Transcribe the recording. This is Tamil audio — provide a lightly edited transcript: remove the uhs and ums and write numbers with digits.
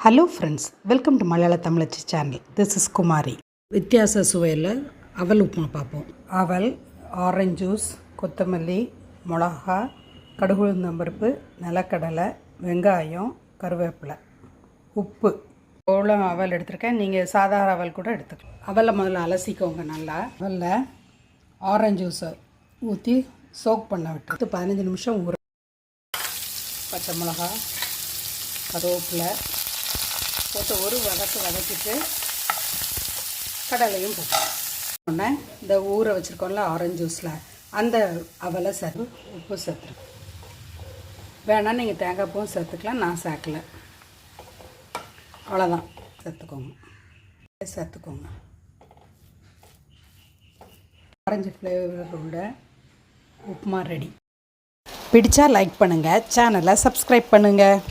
ஹலோ ஃப்ரெண்ட்ஸ், வெல்கம் டு மலையாள தமிழச்சி சேனல். திஸ் இஸ் குமாரி. வித்தியாச சுவையில் அவல் உப்புமா பார்ப்போம். அவல், ஆரஞ்சு ஜூஸ், கொத்தமல்லி, மிளகா, கடுகு உளுந்தம்பருப்பு, நிலக்கடலை, வெங்காயம், கருவேப்பிலை, உப்பு. எவ்வளோ அவல் எடுத்துருக்கேன், நீங்கள் சாதாரண அவல் கூட எடுத்துக்கலாம். அவலை முதல்ல அலசிக்கோங்க. நல்லா அவலில் ஆரஞ்சு ஜூஸை ஊற்றி சோக் பண்ண விட்டு 15 நிமிஷம் ஊற. பச்சை மிளகா, கருவேப்பிலை போட்டு ஒரு வதக்கிட்டு கடலையும் போட்டோம். உடனே இந்த ஊற வச்சுருக்கோம்ல ஆரஞ்சு ஜூஸில் அந்த அவலை சேர்த்து உப்பு சேர்த்துருக்கேன். வேணால் நீங்கள் தேங்காய் பூவும் சேர்த்துக்கலாம், நான் சேர்க்கலை. அவ்வளோதான். சேர்த்துக்கோங்க. ஆரஞ்சு ஃப்ளேவரோட உப்புமா ரெடி. பிடிச்சா லைக் பண்ணுங்கள், சேனலை சப்ஸ்கிரைப் பண்ணுங்கள்.